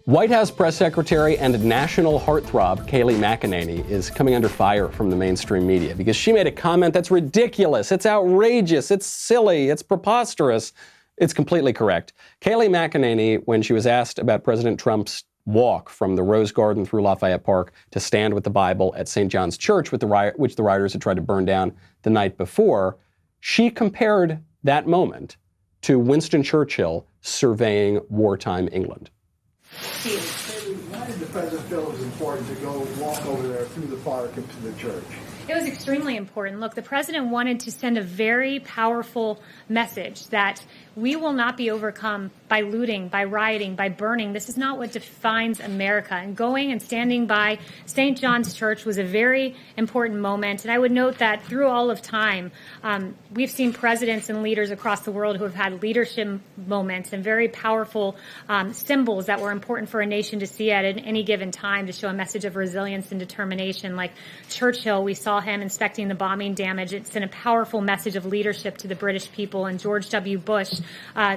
White House press secretary and national heartthrob Kayleigh McEnany is coming under fire from the mainstream media because she made a comment that's ridiculous, it's outrageous, it's silly, it's preposterous. It's completely correct. Kayleigh McEnany, when she was asked about President Trump's walk from the Rose Garden through Lafayette Park to stand with the Bible at St. John's Church, which the rioters had tried to burn down the night before, she compared that moment to Winston Churchill surveying wartime England. Why did the president feel it was important to go walk over there through the park and to the church? It was extremely important. Look, the president wanted to send a very powerful message that we will not be overcome by looting, by rioting, by burning. This is not what defines America. And going and standing by St. John's Church was a very important moment. And I would note that through all of time, we've seen presidents and leaders across the world who have had leadership moments and very powerful symbols that were important for a nation to see at any given time to show a message of resilience and determination. Like Churchill, we saw him inspecting the bombing damage. It sent a powerful message of leadership to the British people. And George W. Bush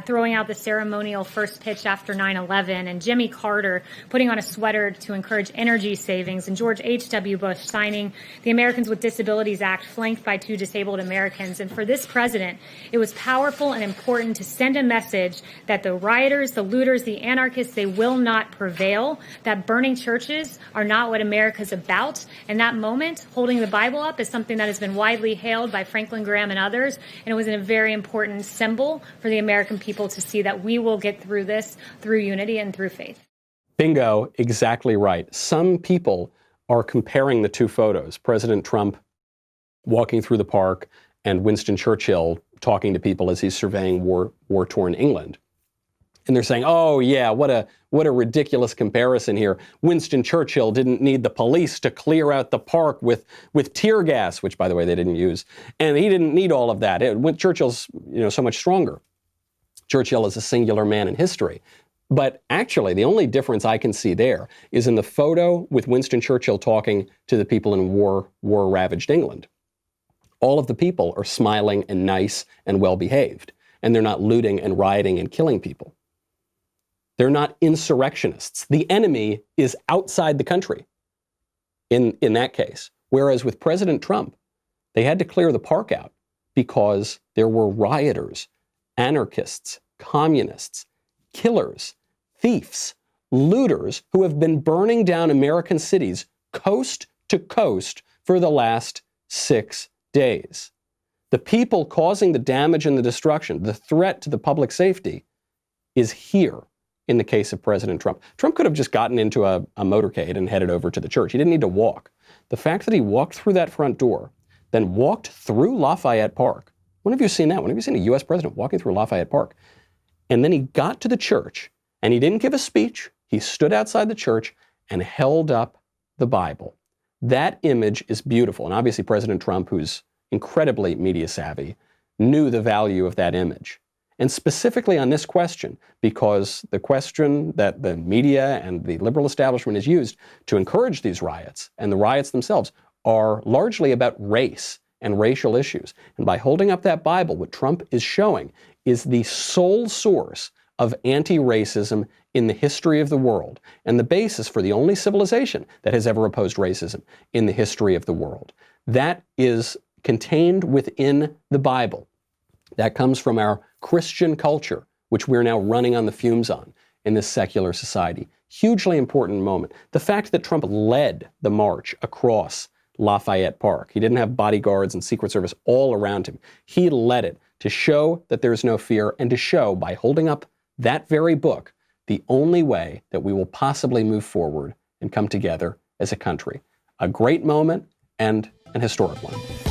throwing out the ceremonial first pitch after 9/11, and Jimmy Carter putting on a sweater to encourage energy savings, and George H.W. Bush signing the Americans with Disabilities Act flanked by 2 disabled Americans. And for this president, it was powerful and important to send a message that the rioters, the looters, the anarchists, they will not prevail, that burning churches are not what America's about. And that moment, holding the Bible up, is something that has been widely hailed by Franklin Graham and others, and it was a very important symbol for the American people to see that we will get through this through unity and through faith. Bingo, exactly right. Some people are comparing the two photos, President Trump walking through the park and Winston Churchill talking to people as he's surveying war-torn England. And they're saying, oh yeah, what a ridiculous comparison here. Winston Churchill didn't need the police to clear out the park with tear gas, which by the way they didn't use. And he didn't need all of that. Churchill's so much stronger. Churchill is a singular man in history. But actually, the only difference I can see there is in the photo with Winston Churchill talking to the people in war-ravaged England. All of the people are smiling and nice and well-behaved, and they're not looting and rioting and killing people. They're not insurrectionists. The enemy is outside the country in that case. Whereas with President Trump, they had to clear the park out because there were rioters, anarchists, communists, killers, thieves, looters who have been burning down American cities coast to coast for the last 6 days. The people causing the damage and the destruction, the threat to the public safety, is here in the case of President Trump. Trump could have just gotten into a motorcade and headed over to the church. He didn't need to walk. The fact that he walked through that front door, then walked through Lafayette Park. When have you seen that? When have you seen a U.S. president walking through Lafayette Park? And then he got to the church, and he didn't give a speech. He stood outside the church and held up the Bible. That image is beautiful. And obviously President Trump, who's incredibly media savvy, knew the value of that image. And specifically on this question, because the question that the media and the liberal establishment has used to encourage these riots, and the riots themselves, are largely about race and racial issues. And by holding up that Bible, what Trump is showing is the sole source of anti-racism in the history of the world, and the basis for the only civilization that has ever opposed racism in the history of the world. That is contained within the Bible. That comes from our Christian culture, which we're now running on the fumes on in this secular society. Hugely important moment. The fact that Trump led the march across Lafayette Park. He didn't have bodyguards and Secret Service all around him. He led it to show that there's no fear, and to show, by holding up that very book, the only way that we will possibly move forward and come together as a country. A great moment and an historic one.